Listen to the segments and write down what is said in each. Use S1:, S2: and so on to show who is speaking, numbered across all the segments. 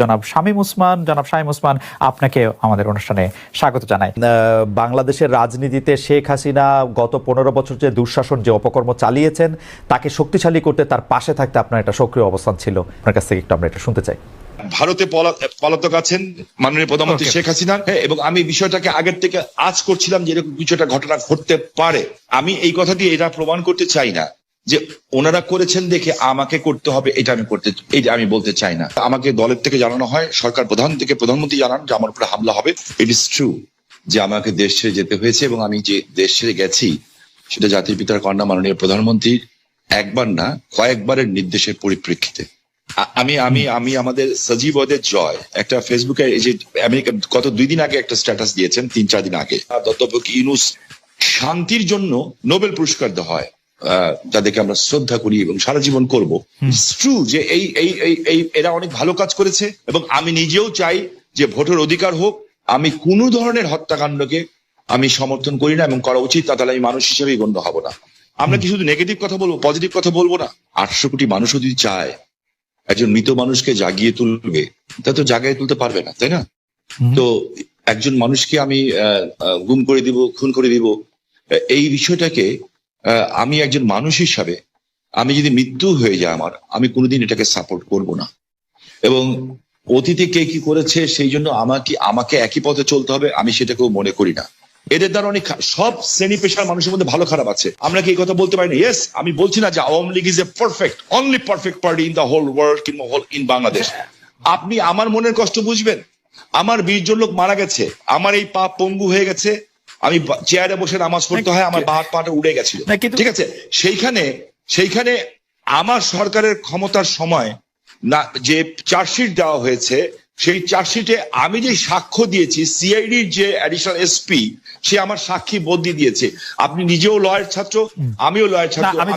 S1: জনাব শামীম ওসমান, আপনাকে আমাদের অনুষ্ঠানে স্বাগত জানাই। বাংলাদেশের রাজনীতিতে শেখ হাসিনা গত 15 বছর যে দুঃশাসন, যে অপকর্ম চালিয়েছেন, তাকে শক্তিশালী করতে তার পাশে থাকতে আপনার একটা সক্রিয় অবস্থান ছিল। আপনার কাছ থেকে একটু আমরা এটা শুনতে চাই।
S2: ভারতে পলাতক আছেন মাননীয় প্রধানমন্ত্রী শেখ হাসিনা, এবং আমি বিষয়টাকে আগের থেকে আজ করছিলাম যে এরকম কিছু একটা ঘটনা ঘটতে পারে। আমি এই কথা দিয়ে এটা প্রমাণ করতে চাই না যে ওনারা করেছেন দেখে আমাকে করতে হবে, এটা আমি বলতে চাই না। আমাকে দলের থেকে জানানো হয়, সরকার প্রধান থেকে প্রধানমন্ত্রী জানান যে আমার উপরে হামলা হবে। ইট ইজ ট্রু যে আমাকে দেশ ছেড়ে যেতে হয়েছে, এবং আমি যে দেশ ছেড়ে গেছি সেটা জাতির পিতার কন্যা মাননীয় প্রধানমন্ত্রীর একবার না কয়েকবারের নির্দেশের পরিপ্রেক্ষিতে। আমি আমাদের সজীবদের জয় একটা ফেসবুকে, এই যে আমেরিকা গত 2 দিন আগে একটা স্ট্যাটাস দিয়েছেন, 3-4 দিন আগে, অধ্যাপক ইউনূস শান্তির জন্য নোবেল পুরস্কার দেওয়া হয়, যাদেরকে আমরা শ্রদ্ধা করি এবং সারা জীবন করবো। ট্রু যে এরা অনেক ভালো কাজ করেছে, এবং আমি নিজেও চাই যে ভোটের অধিকার হোক। আমি কোনো ধরনের হত্যাকাণ্ডকে আমি সমর্থন করি না, এবং করা উচিত না, তাহলে আমি মানুষ হিসেবেই গণ্য হব না। আমরা কি শুধু নেগেটিভ কথা বলবো, পজিটিভ কথা বলবো না? 800 কোটি মানুষও যদি চায় একজন মৃত মানুষকে জাগিয়ে তুলবে, তা তো জাগিয়ে তুলতে পারবে না, তাই না? তো একজন মানুষকে আমি গুম করে দিব, খুন করে দিব, এই বিষয়টাকে আমি একজন মানুষ হিসাবে, আমি যদি মৃত্যু হয়ে যায় আমার, আমি কোনোদিন এটাকে সাপোর্ট করব না। এবং অতীতে কে কি করেছে সেই জন্য আমাকে একই পথে চলতে হবে, আমি সেটাকেও মনে করি না। এদের দ্বারা অনেক সব শ্রেণী পেশার মানুষের মধ্যে ভালো খারাপ আছে, আমরা কি এই কথা বলতে পারি না? ইয়েস, আমি বলছি না যে Awami League is a only perfect party in the whole world কিংবা ইন বাংলাদেশ। আপনি আমার মনের কষ্ট বুঝবেন। আমার 20 জন লোক মারা গেছে, আমার এই পা পঙ্গু হয়ে গেছে, আমি চেয়ারে বসে নামাজ পড়তে হয়, আমার বাঁ পাটা উড়ে গেছিল, ঠিক আছে? সেইখানে আমার সরকারের ক্ষমতার সময় না যে চার্জশিট দেওয়া হয়েছে, সেই চার্জশিটে আমি যে সাক্ষ্য দিয়েছি, সিআইডির যে অ্যাডিশনাল এসপি, সে আমার সাক্ষী বদলি দিয়েছে। আপনি নিজেও লয়ার ছাত্র, আমিও লয়ার ছাত্র, আমি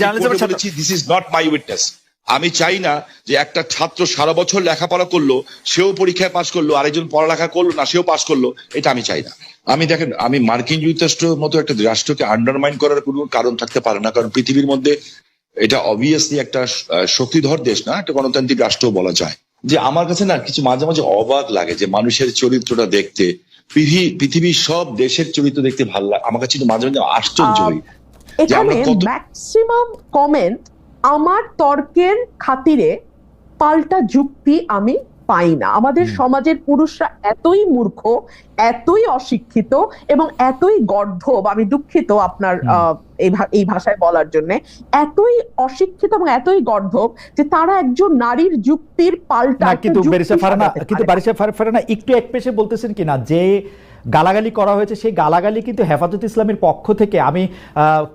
S2: বলেছি this is not my witness. আমি চাই না যে একটা ছাত্র সারা বছর লেখাপড়া করলো, সেও পরীক্ষায় পাশ করলো, আরেকজন পড়ালেখা করলো না, সেও পাশ করলো, এটা আমি চাই না। দেখেন, আমি মার্কিন যুক্তরাষ্ট্রের মতো একটা রাষ্ট্রকে আন্ডারমাইন করার কোনো কারণ থাকতে পারে না, কারণ পৃথিবীর মধ্যে এটা অবভিয়াসলি একটা শক্তিধর দেশ না, একটা গণতান্ত্রিক রাষ্ট্র বলা যায়। যে আমার কাছে না কিছু মাঝে মাঝে অবাক লাগে যে মানুষের চরিত্রটা দেখতে, পৃথিবীর সব দেশের চরিত্র দেখতে ভালো লাগে, আমার কাছে মাঝে মাঝে আশ্চর্য হই।
S3: ম্যাক্সিমাম কমেন্ট আমার তর্কের খাতিরে পাল্টা যুক্তি আমি পাই না। আমাদের সমাজের পুরুষরা এতই মূর্খ, এতই অশিক্ষিত এবং এতই গর্ধব, আমি দুঃখিত আপনার এই ভাষায় বলার জন্য, এতই অশিক্ষিত এবং এতই গর্ধব যে তারা একজন নারীর যুক্তির পাল্টা।
S1: কিন্তু বারিশা ফারহানা একটু একপেশে বলতেছেন কিনা যে গালাগালি করা হয়েছে, সেই গালাগালি কিন্তু হেফাজত ইসলামের পক্ষ থেকে, আমি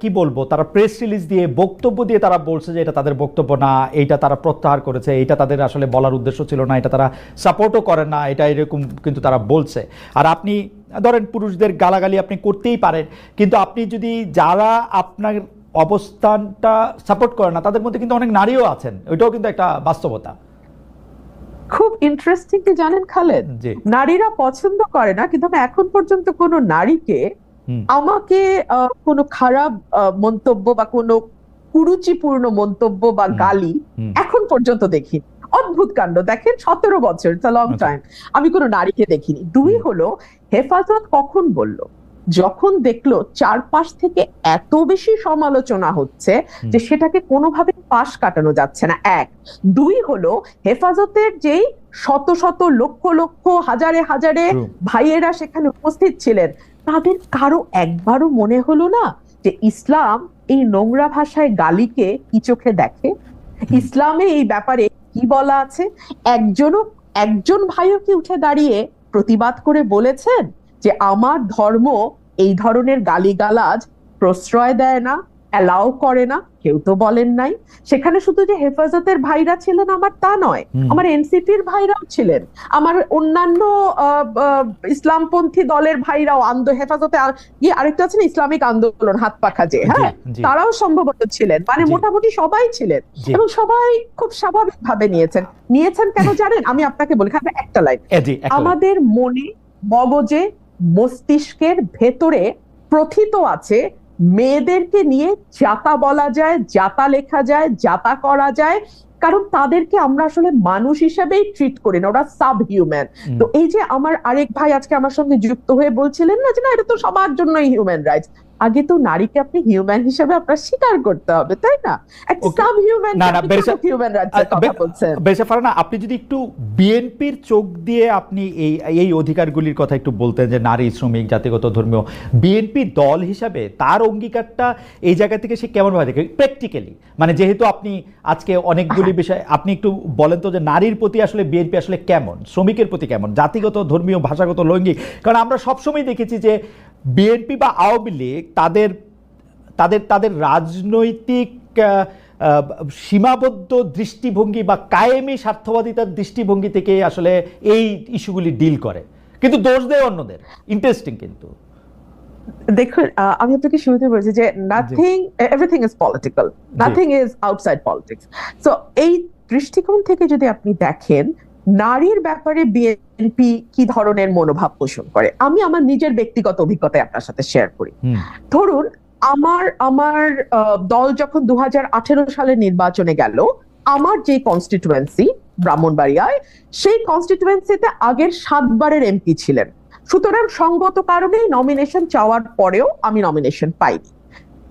S1: কি বলবো, তারা প্রেস রিলিজ দিয়ে, বক্তব্য দিয়ে তারা বলছে যে এটা তাদের বক্তব্য না, এইটা তারা প্রত্যাহার করেছে, এটা তাদের আসলে বলার উদ্দেশ্য ছিল না, এটা তারা সাপোর্টও করে না, এটা এরকম কিন্তু তারা বলছে। আর আপনি ধরেন পুরুষদের গালাগালি আপনি করতেই পারেন, কিন্তু আপনি যদি যারা আপনার অবস্থানটা সাপোর্ট করে না তাদের মধ্যে কিন্তু অনেক নারীও আছেন, ওইটাও কিন্তু একটা বাস্তবতা।
S3: খুব ইন্টারেস্টিং কি জানেন খালেদ, নারীরা পছন্দ করে না, কিন্তু আমি এখন পর্যন্ত কোনো নারীকে আমাকে কোনো খারাপ মন্তব্য বা কোনো কুরুচিপূর্ণ মন্তব্য বা গালি এখন পর্যন্ত দেখিনি। অদ্ভুত কাণ্ড, দেখেন 17 বছর, ইটস আ লং টাইম, আমি কোনো নারীকে দেখিনি। 2 হলো, হেফাজত কখন বলল? যখন দেখলো চারপাশ থেকে এত বেশি সমালোচনা হচ্ছে যে সেটাকে কোনোভাবে পাশ কাটানো যাচ্ছে না। 1। 2 হলো, হেফাজতের যেই শত শত লক্ষ লক্ষ হাজারে হাজারে ভাইয়েরা সেখানে উপস্থিত ছিলেন, তাদের কারো একবারও মনে হলো না যে ইসলাম এই নোংরা ভাষায় গালিকে কি চোখে দেখে, ইসলামে এই ব্যাপারে কি বলা আছে? একজন ভাইও কি উঠে দাঁড়িয়ে প্রতিবাদ করে বলেছেন যে আমার ধর্ম এই ধরনের গালিগালাজ প্রশ্রয় দেয় না, অ্যালাউ করে না? কেউ তো বলেন নাই। সেখানে শুধু যে হেফাজতের ভাইরা ছিলেন আমার তা নয়, আমার এনসিপির ভাইরাও ছিলেন, আমার অন্যান্য ইসলামপন্থী দলের ভাইরাও, হেফাজতে আরেকটা আছে না ইসলামিক আন্দোলন, হাত পাখা যে, হ্যাঁ, তারাও সম্ভবত ছিলেন, মানে মোটামুটি সবাই ছিলেন, এবং সবাই খুব স্বাভাবিক ভাবে নিয়েছেন কেন জানেন? আমি আপনাকে বলি, একটা লাইন, আমাদের মনে, মগজে, মস্তিষ্কের ভেতরে প্রথিত আছে মেয়েদেরকে নিয়ে যাতা বলা যায়, যাতা লেখা যায়, যাতা করা যায়, কারণ তাদেরকে আমরা আসলে মানুষ হিসেবেই ট্রিট করি না, ওরা সাব হিউম্যান। তো এই যে আমার আরেক ভাই আজকে আমার সঙ্গে যুক্ত হয়ে বলছিলেন না যে না এটা তো সবার জন্যই হিউম্যান রাইটস, আগে তো নারীকে আপনি হিউম্যান হিসেবে আপনার স্বীকার করতে হবে, তাই না? একটা সাব হিউম্যান হিউম্যান রাইটসের কথা বলছেন।
S1: বেশা ফারহানা, আপনি যদি একটু বিএনপির চোখ দিয়ে আপনি এই অধিকারগুলির কথা একটু বলতেন, যে নারী, শ্রমিক, জাতিগত, ধর্মীয়, বিএনপি দল হিসাবে তার অঙ্গীকারটা এই জায়গা থেকে সে কেমন ভাবে দেখে প্র্যাকটিক্যালি, মানে যেহেতু আপনি আজকে অনেকগুলি বিষয় আপনি একটু বলেন তো যে নারীর প্রতি আসলে বিএনপি আসলে কেমন, শ্রমিকের প্রতি কেমন, জাতিগত, ধর্মীয়, ভাষাগত, লৈঙ্গিক। কারণ আমরা সবসময় দেখেছি যে বিএনপি বা আওয়ামী লীগ তাদের রাজনৈতিক সীমাবদ্ধ দৃষ্টিভঙ্গি বা কায়েমি স্বার্থবাদিতার দৃষ্টিভঙ্গি থেকে আসলে এই ইস্যুগুলি ডিল করে, কিন্তু দোষ দেয় অন্যদের। ইন্টারেস্টিং। কিন্তু
S3: দেখুন, আমি আপনাকে শুরুতে বলছি যে everything is political, nothing is outside politics. So এই দৃষ্টিকোণ থেকে যদি আপনি দেখেন নারীর ব্যাপারে বিএনপি কি ধরনের মনোভাব পোষণ করে, আমি আমার নিজের ব্যক্তিগত অভিজ্ঞতায় আপনার সাথে শেয়ার করি। ধরুন আমার দল যখন 2018 সালে নির্বাচনে গেল, আমার যে কনস্টিটুয়েন্সি ব্রাহ্মণবাড়িয়ায়, সেই কনস্টিটুয়েন্সিতে আগের 7 বারের এমপি ছিলেন। সুতরাং সঙ্গত কারণেই নমিনেশন চাওয়ার পরেও আমি নমিনেশন পাইনি,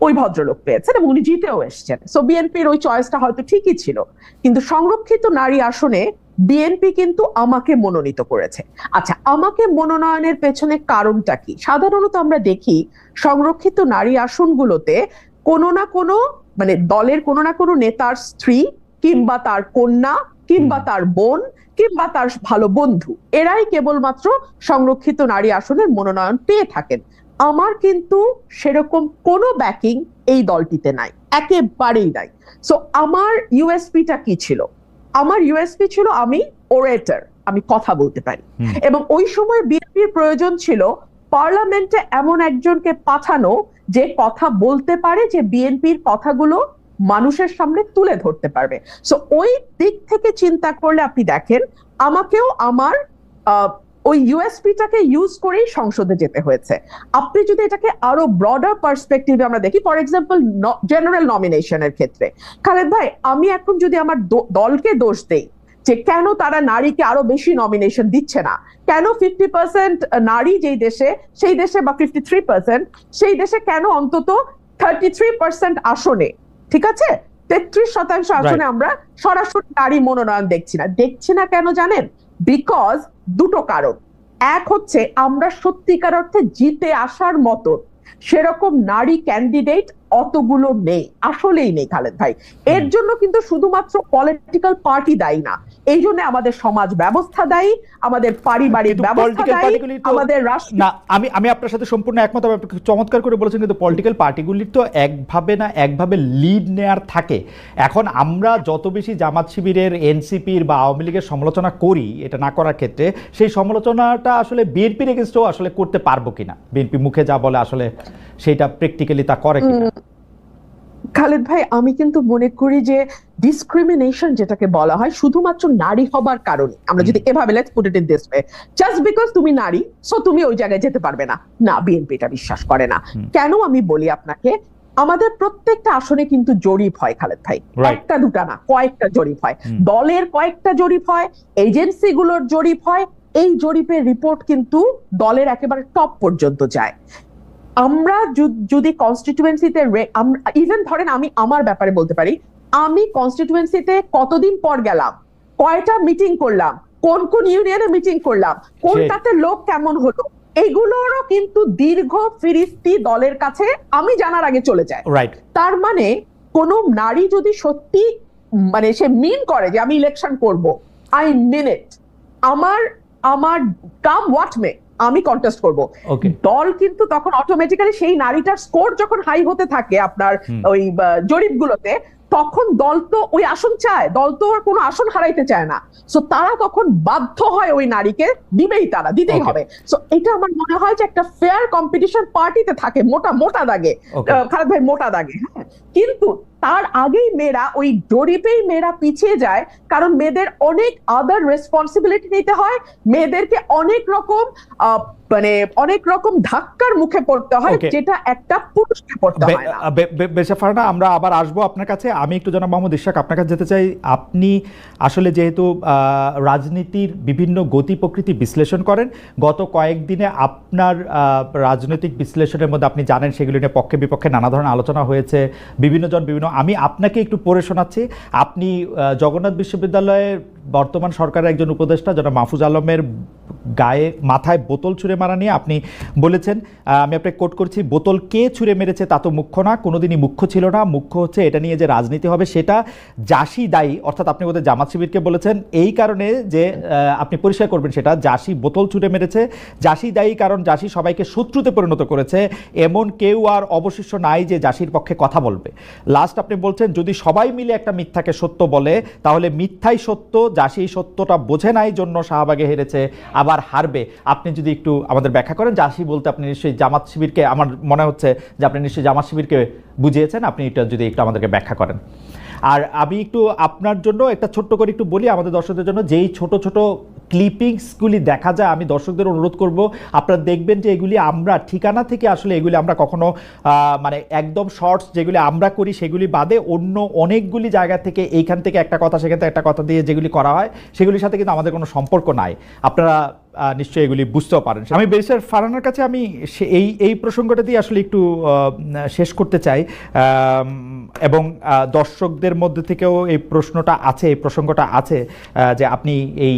S3: ওই ভদ্রলোক পেয়েছেন এবং উনি জিতেও এসছেন। সো বিএনপির ওই চয়েসটা হয়তো ঠিকই ছিল, কিন্তু সংরক্ষিত নারী আসনে বিএনপি কিন্তু আমাকে মনোনীত করেছে। আচ্ছা, আমাকে মনোনয়নের পেছনে কারণটা কি? সাধারণত আমরা দেখি সংরক্ষিত নারী আসনগুলোতে কোনো না কোনো মানে দলের কোনো না কোনো নেতার স্ত্রী কিংবা তার কন্যা কিংবা তার বোন কিংবা তার ভালো বন্ধু, এরাই কেবলমাত্র সংরক্ষিত নারী আসনের মনোনয়ন পেয়ে থাকেন। আমার কিন্তু সেরকম কোনো ব্যাকিং এই দলটিতে নাই, একেবারেই নাই। সো আমার ইউএসপিটা কি ছিল? আমার ইউএসপি ছিল আমি ওরেটর, আমি কথা বলতে পারি, এবং ওই সময় বিএনপির প্রয়োজন ছিল পার্লামেন্টে এমন একজনকে পাঠানো যে কথা বলতে পারে, যে বিএনপির কথাগুলো মানুষের সামনে তুলে ধরতে পারবে। সো ওই দিক থেকে চিন্তা করলে আপনি দেখেন আমাকেও আমার ওই ইউএসপিটাকে ইউজ করেই সংসদে যেতে হয়েছে। আপনি যদি এটাকে আরো ব্রডার পার্সপেক্টিভে আমরা দেখি, ফর এক্সাম্পল জেনারেল নমিনেশনের ক্ষেত্রে, খালেদ ভাই, আমি এখন যদি আমার দলকে দোষ দেই যে কেন তারা নারীকে আরো বেশি নমিনেশন দিচ্ছে না, কেন 50% নারী যেই দেশে, সেই দেশে বা 53% সেই দেশে কেন অন্তত 33% আসনে, ঠিক আছে 33% আসনে আমরা সরাসরি নারী মনোনয়ন দেখছি না কেন জানেন? বিকজ দুটো কারণ। এক হচ্ছে আমরা সত্যিকার অর্থে জিতে আসার মতো সেরকম নারী ক্যান্ডিডেট অতগুলো নেই, আসলেই নেই খালেদ ভাই। এর জন্য কিন্তু শুধুমাত্র পলিটিক্যাল পার্টি দায়ী না, এই জন্য আমাদের সমাজ ব্যবস্থা দায়ী, আমাদের পারিবারিক ব্যবস্থা দায়ী, আমাদের রাষ্ট্র।
S1: না, আমি আপনার সাথে সম্পূর্ণ একমত। চমৎকার করে বলেছেন, কিন্তু পলিটিক্যাল পার্টিগুলির তো একভাবে লিড নেয়ার থাকে। এখন আমরা যত বেশি জামাত শিবিরের, এনসিপির বা আওয়ামী লীগের সমালোচনা করি, এটা না করার ক্ষেত্রে সেই সমালোচনাটা আসলে বিএনপির এগেইনস্টও আসলে করতে পারবো কিনা, বিএনপি মুখে যা বলে আসলে সেটা প্র্যাকটিক্যালি তা করে কিনা।
S3: খালেদ ভাই, আমি কিন্তু মনে করি যে ডিসক্রিমিনেশন যেটাকে বলা হয় শুধুমাত্র নারী হবার কারণে, আমরা যদি এভাবে let's put it in this way, just because তুমি নারী সো তুমি ওই জায়গায় যেতে পারবে না, না, বিএনপি এটা বিশ্বাস করে না। কেন আমি বলি আপনাকে, আমাদের প্রত্যেকটা আসনে কিন্তু জরিপ হয় খালেদ ভাই, একটা দুটা না, কয়েকটা জরিপ হয়, দলের কয়েকটা জরিপ হয়, এজেন্সিগুলোর জরিপ হয়। এই জরিপের রিপোর্ট কিন্তু দলের একেবারে টপ পর্যন্ত যায়। আমরা যদি কনস্টিটিউয়েন্সিতে ইভেন ধরেন, আমি আমার ব্যাপারে বলতে পারি, আমি কনস্টিটিউয়েন্সিতে কতদিন পর গেলাম, কয়টা মিটিং করলাম, কোন কোন ইউনিয়নে মিটিং করলাম, কোনটাতে লোক কেমন হলো, এইগুলোরও কিন্তু দীর্ঘ ফিরিস্তি দলের কাছে আমি জানার আগে চলে যায়। তার মানে কোন নারী যদি সত্যি মানে সে মিন করে যে আমি ইলেকশন করব, আই মিন ইট, আমার কাম হোয়াট মে, আমি কন্টেস্ট করব, দল কিন্তু তখন অটোমেটিক্যালি সেই নারীটার স্কোর যখন হাই হতে থাকে আপনার ওই জরিপগুলোতে, তখন দল তো ওই আসন চায়, দল তো আর কোনো আসন হারাইতে চায় না। সো তারা তখন বাধ্য হয় ওই নারীকে দিবেই, তারা দিতেই হবে। সো এটা আমার মনে হয় যে একটা ফেয়ার কম্পিটিশন পার্টিতে থাকে মোটা দাগে, খালেদ ভাই, মোটা দাগে। হ্যাঁ, কিন্তু তার আগেই মেয়েরা ওই জরিপেই মেয়েরা পিছিয়ে যায়, কারণ মেয়েদের অনেক আদার রেসপন্সিবিলিটি নিতে হয়, মেয়েদেরকে অনেক রকম অনেক রকম ধাক্কার মুখে পড়তে হয়, যেটা একটা পুরুষকে পড়তে হয় না।
S1: বেশা ফারহানা, আমরা আবার আসবো আপনার কাছে। আমি একটু জনাব মোহাম্মদ ইশরাক আপনার কাছে যেতে চাই। আপনি আসলে যেহেতু রাজনীতির বিভিন্ন গতি প্রকৃতি বিশ্লেষণ করেন, গত কয়েকদিনে আপনার রাজনৈতিক বিশ্লেষণের মধ্যে আপনি জানেন সেগুলি নিয়ে পক্ষে বিপক্ষে নানা ধরনের আলোচনা হয়েছে, আমি আপনাকে একটু পড়ে শোনাচ্ছি। আপনি জগন্নাথ বিশ্ববিদ্যালয়ের বর্তমান সরকারের একজন উপদেষ্টা জনাব মাহফুজ আলমের মাথায় বোতল ছুঁড়ে মারা নিয়ে আপনি বলেছেন, আমি আপনাকে কোট করছি, বোতল কে ছুঁড়ে মেরেছে তা তো মুখ্য না, কোনোদিনই মুখ্য ছিল না, মুখ্য হচ্ছে এটা নিয়ে যে রাজনীতি হবে সেটা জাসি দায়ী। অর্থাৎ আপনি ওদের জামাত শিবিরকে বলেছেন এই কারণে যে আপনি পরিষ্কার করবেন সেটা, জাসি বোতল ছুঁড়ে মেরেছে, জাসি দায়ী কারণ জাসি সবাইকে শত্রুতে পরিণত করেছে, এমন কেউ আর অবশিষ্ট নাই যে জাসির পক্ষে কথা বলবে। লাস্ট আপনি বলছেন যদি সবাই মিলে একটা মিথ্যাকে সত্য বলে তাহলে মিথ্যাই সত্য, জাসি সত্যটা বোঝে নাই জন্য শাহবাগে হেরেছে, আবার হারবে। আপনি যদি একটু আমাদের ব্যাখ্যা করেন, জাসি বলতে আপনি নিশ্চয়ই জামাত শিবিরকে, আমার মনে হচ্ছে যে আপনি নিশ্চয়ই জামাত শিবিরকে বুঝিয়েছেন, আপনি এটা যদি একটু আমাদেরকে ব্যাখ্যা করেন। আর আমি একটু আপনার জন্য একটা ছোট্ট করে একটু বলি আমাদের দর্শকদের জন্য, যেই ছোট ছোট ক্লিপিংসগুলি দেখা যায়, আমি দর্শকদের অনুরোধ করব আপনারা দেখবেন যে এগুলি আমরা ঠিকানা থেকে আসলে এগুলি আমরা কখনো মানে একদম শর্টস যেগুলি আমরা করি সেগুলি বাদে অন্য অনেকগুলি জায়গা থেকে এইখান থেকে একটা কথা সেখান থেকে একটা কথা দিয়ে যেগুলি করা হয় সেগুলির সাথে কিন্তু আমাদের কোনো সম্পর্ক নাই, আপনারা নিশ্চয়ই এগুলি বুঝতেও পারেন। আমি ব্যারিস্টার ফারহানার কাছে আমি এই প্রসঙ্গটা দিয়ে আসলে একটু শেষ করতে চাই, এবং দর্শকদের মধ্যে থেকেও এই প্রসঙ্গটা আছে যে আপনি এই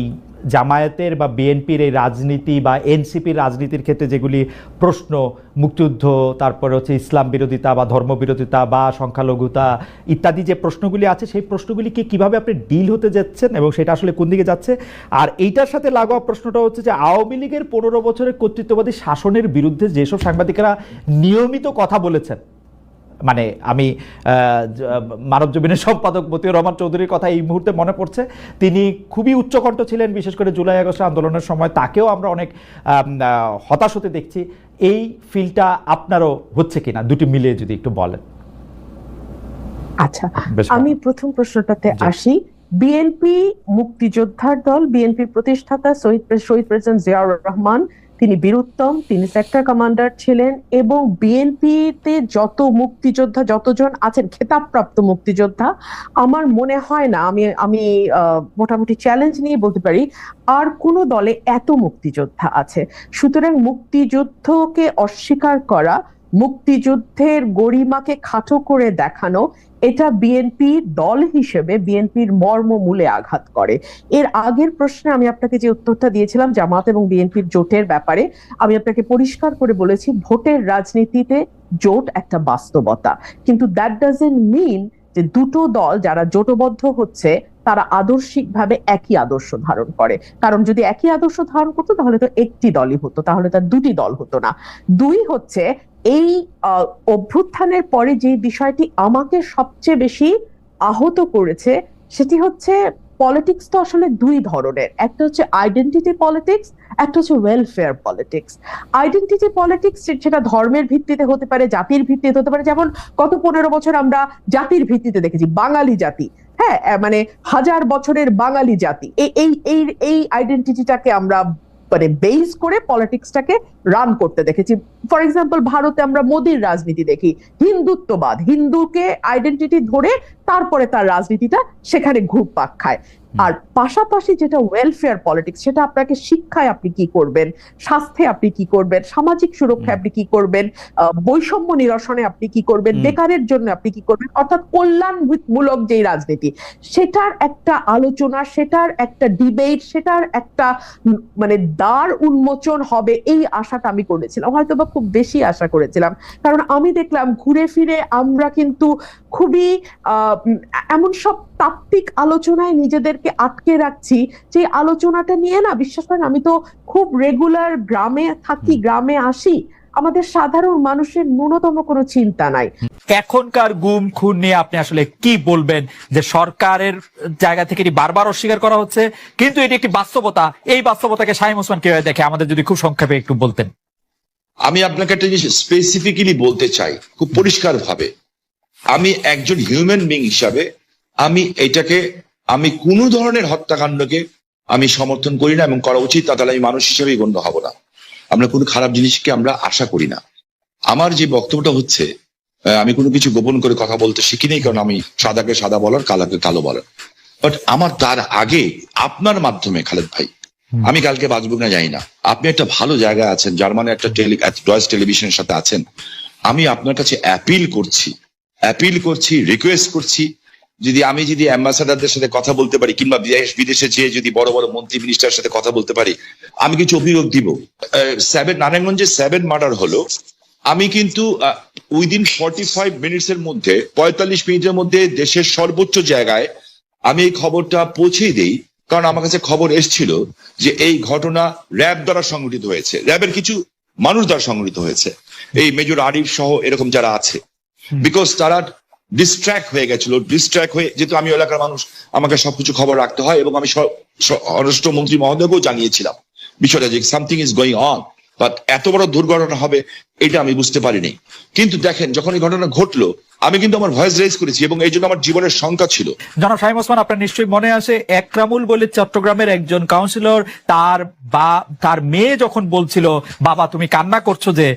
S1: জামায়াতের বা বিএনপির এই রাজনীতি বা এনসিপির রাজনীতির ক্ষেত্রে যেগুলি প্রশ্ন, মুক্তিযুদ্ধ, তারপরে হচ্ছে ইসলাম বিরোধিতা বা ধর্মবিরোধিতা বা সংখ্যালঘুতা ইত্যাদি যে প্রশ্নগুলি আছে সেই প্রশ্নগুলিকে কিভাবে আপনি ডিল হতে যাচ্ছেন এবং সেটা আসলে কোন দিকে যাচ্ছে। আর এইটার সাথে লাগোয়া প্রশ্নটা হচ্ছে যে আওয়ামী লীগের 15 বছরের কর্তৃত্ববাদী শাসনের বিরুদ্ধে যেসব সাংবাদিকেরা নিয়মিত কথা বলেছেন, মানে আমি মানবজমিনের সম্পাদক মতিউর রহমান চৌধুরীর কথা এই মুহূর্তে মনে পড়ছে, তিনি খুবই উচ্চকণ্ঠ ছিলেন, বিশেষ করে জুলাই আগস্ট আন্দোলনের সময় তাকেও আমরা অনেক হতাশ হতে দেখছি। এই ফিলটা আপনারও হচ্ছে কিনা দুটি মিলিয়ে যদি একটু বলেন।
S3: আচ্ছা, আমি প্রথম প্রশ্নটাতে আসি। বিএনপি মুক্তিযোদ্ধার দল, বিএনপির প্রতিষ্ঠাতা শহীদ প্রেসিডেন্ট জিয়াউর রহমান, তিনি বীরুত্তম, তিনি সেক্টর কমান্ডার ছিলেন, এবং বিএনপিতে যত মুক্তিযোদ্ধা যতজন আছেন খেতাবপ্রাপ্ত মুক্তিযোদ্ধা, আমার মনে হয় না, আমি মোটামুটি চ্যালেঞ্জ নিয়ে বলতে পারি আর কোন দলে এত মুক্তিযোদ্ধা আছে। সুতরাং মুক্তিযুদ্ধকে অস্বীকার করা, মুক্তিযুদ্ধের গরিমাকে খাটো করে দেখানো, এটা বিএনপি দল হিসেবে বিএনপির মর্মমূলে আঘাত করে। এর আগের প্রশ্নে আমি আপনাকে যে উত্তরটা দিয়েছিলাম জামাত এবং বিএনপির জোটের ব্যাপারে, আমি আপনাকে পরিষ্কার করে বলেছি ভোটের রাজনীতিতে জোট একটা বাস্তবতা, কিন্তু দ্যাট ডাজন্ট মিন যে দুটো দল যারা জোটবদ্ধ হচ্ছে তারা আদর্শিকভাবে একই আদর্শ ধারণ করে। কারণ যদি একই আদর্শ ধারণ করতো তাহলে তো একটি দলই হতো, তাহলে তার দুটি দল হতো না। দুই হচ্ছে এই অভ্যুত্থানের পরে যে বিষয়টি আমাকে সবচেয়ে বেশি আহত করেছে সেটি হচ্ছে পলিটিক্স তো আসলে দুই ধরনের, একটা হচ্ছে আইডেন্টিটি পলিটিক্স, একটা হচ্ছে ওয়েলফেয়ার পলিটিক্স। আইডেন্টিটি পলিটিক্স সেটা ধর্মের ভিত্তিতে হতে পারে, জাতির ভিত্তিতে হতে পারে, যেমন গত 15 বছর আমরা জাতির ভিত্তিতে দেখেছি, বাঙালি জাতি, হ্যাঁ, মানে 1000 বছরের বাঙালি জাতি, এই আইডেন্টিটিটাকে আমরা মানে বেস করে পলিটিক্সটাকে রান করতে দেখেছি। ফর এক্সাম্পল ভারতে আমরা মোদির রাজনীতি দেখি, হিন্দুত্ববাদ, হিন্দুকে আইডেন্টিটি ধরে তারপরে তার রাজনীতিটা সেখানে ঘুরপাক খায়। আর পাশাপাশি যেটা ওয়েলফেয়ার পলিটিক্স, সেটা আপনাকে শিক্ষায় আপনি কি করবেন, স্বাস্থ্যে আপনি কি করবেন, সামাজিক সুরক্ষায় আপনি কি করবেন, বৈষম্য নিরসনে আপনি কি করবেন, বেকারের জন্য আপনি কি করবেন, অর্থাৎ কল্যাণমূলক যেই রাজনীতি, সেটার একটা আলোচনা, সেটার একটা ডিবেট, সেটার একটা মানে দ্বার উন্মোচন হবে, এই আশাটা আমি করেছিলাম, হয়তো বা খুব বেশি আশা করেছিলাম। কারণ আমি দেখলাম ঘুরে ফিরে আমরা কিন্তু খুবই এমন সব তাত্ত্বিক আলোচনায় নিজেদেরকে আটকে রাখছি যে আলোচনাটা নিয়ে না, বিশ্বাস করেন আমি তো খুব রেগুলার গ্রামে থাকি, গ্রামে আসি, আমাদের সাধারণ মানুষের ন্যূনতম কোনো চিন্তা নাই।
S1: এখনকার গুম খুন নিয়ে আপনি আসলে কি বলবেন, যে সরকারের জায়গা থেকে বারবার অস্বীকার করা হচ্ছে কিন্তু এটি একটি বাস্তবতা, এই বাস্তবতাকে শামীম ওসমান কিভাবে দেখে আমাদের যদি খুব সংক্ষেপে একটু বলতেন।
S2: আমি আপনাকে একটা জিনিস স্পেসিফিক্যালি বলতে চাই খুব পরিষ্কার ভাবে, আমি একজন হিউম্যান বিং হিসাবে আমি কোনো ধরনের হত্যাকাণ্ডকে আমি সমর্থন করি না এবং করা উচিত না, তাহলে আমি মানুষ হিসেবেই গণ্য হব না। আমরা কোনো খারাপ জিনিসকে আমরা আশা করি না। আমার যে বক্তব্যটা হচ্ছে, আমি কোনো কিছু গোপন করে কথা বলতে শিখি নেই, কারণ আমি সাদাকে সাদা বলার, কালাকে কালো বলার। বাট আমার তার আগে আপনার মাধ্যমে খালেদ ভাই, আমি কালকে বাঁচব না জানি না, আপনি একটা ভালো জায়গায় আছেন, জার্মানি একটা ডয়েচ টেলিভিশনের সাথে আছেন, আমি আপনার কাছে অ্যাপিল করছি, রিকোয়েস্ট করছি, যদি অ্যাম্বাসাডারদের সাথে কথা বলতে পারি, কিংবা বিদেশে যেয়ে যদি বড় বড় মন্ত্রী মিনিস্টারের সাথে কথা বলতে পারি, আমি কিছু অভিযোগ দিব। নারায়ণগঞ্জে 7 মার্ডার হলো, আমি কিন্তু উইদিন 45 মিনিটসের মধ্যে, 45 মিনিটের মধ্যে দেশের সর্বোচ্চ জায়গায় আমি এই খবরটা পৌঁছে দিই, কারণ আমার কাছে খবর এসেছিল যে এই ঘটনা র্যাব দ্বারা সংঘটিত হয়েছে, র্যাবের কিছু মানুষ দ্বারা সংঘটিত হয়েছে, এই মেজর আরিফ সহ এরকম যারা আছে, বিকজ তারা ডিস্ট্র্যাক্ট হয়ে গেছিল। যেহেতু আমি এলাকার মানুষ, আমাকে সবকিছু খবর রাখতে হয়, এবং আমি স্বরাষ্ট্রমন্ত্রী মহোদয়কেও জানিয়েছিলাম বিষয়টা, যে something is going on, but এত বড় দুর্ঘটনা হবে এটা আমি বুঝতে পারিনি। কিন্তু দেখেন, যখন এই ঘটনা ঘটলো, আমি কিন্তু আমার ভয়েস রেজ করেছি, এবং এই জন্য আমার জীবনের শঙ্কা ছিল।
S1: জনাব শামীম ওসমান, আপনার নিশ্চয়ই মনে আছে একরামুল বলে চট্টগ্রামের একজন কাউন্সিলর, তার মেয়ে যখন বলছিল বাবা তুমি কান্না করছো যে,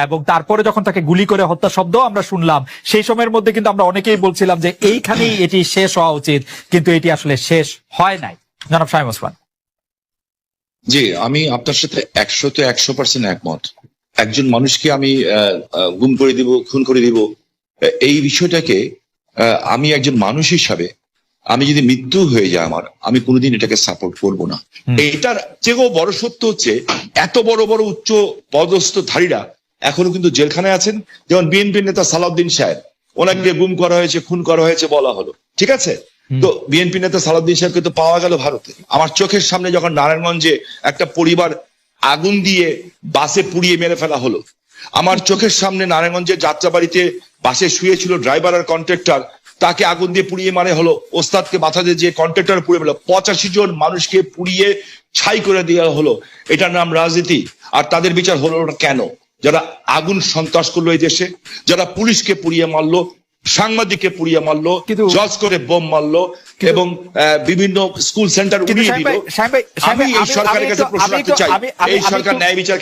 S1: এবং তারপরে যখন তাকে গুলি করে হত্যা শব্দ আমরা শুনলাম, সেই সময়ের মধ্যে কিন্তু আমরা অনেকেই বলছিলাম যে এইখানেই এটি শেষ হওয়া উচিত, কিন্তু এটি আসলে শেষ হয় নাই। জনাব শামীম ওসমান।
S2: জি, আমি আপনার সাথে 100% একমত। একজন মানুষকে আমি গুম করে দিব, খুন করে দিব, এই বিষয়টাকে আমি একজন মানুষ হিসাবে, আমি যদি মৃত্যু হয়ে যায় আমার, আমি কোনোদিন এটাকে সাপোর্ট করব না। এটার চেয়েও বড় সত্য হচ্ছে, এত বড় বড় উচ্চ পদস্থধারীরা এখনো কিন্তু জেলখানায় আছেন। যেমন বিএনপির নেতা সালাউদ্দিন সাহেব, ওনাকে গুম করা হয়েছে, খুন করা হয়েছে বলা হলো, ঠিক আছে, তো বিএনপি নেতা সালাউদ্দিন সাহেবকে তো পাওয়া গেল ভারতে। আমার চোখের সামনে যখন নারায়ণগঞ্জে একটা পরিবার আগুন দিয়ে বাসে পুড়িয়ে মেরে ফেলা হলো, আমার চোখের সামনে নারায়ণগঞ্জের যাত্রাবাড়িতে বাসে শুয়েছিল ড্রাইভার আর কন্ট্রাক্টর, তাকে আগুন দিয়ে পুড়িয়ে মারে হলো, ওস্তাদকে মাথা দিয়ে যে কন্ট্রাক্টর পুড়িয়ে ফেলো, 85 জন মানুষকে পুড়িয়ে ছাই করে দেওয়া হলো। এটার নাম রাজনীতি? আর তাদের বিচার হলো না কেন? যারা আগুন সন্ত্রাস করলো এই দেশে, যারা পুলিশকে পুড়িয়ে মারলো, সাংবাদিককে পুড়িয়ে মারলো, জজ করে বোম মারলো, এবং বিভিন্ন স্কুল সেন্টার উড়িয়ে দিল, আমি এই সরকারের কাছে প্রশ্ন রাখতে চাই, এই সরকার ন্যায় বিচার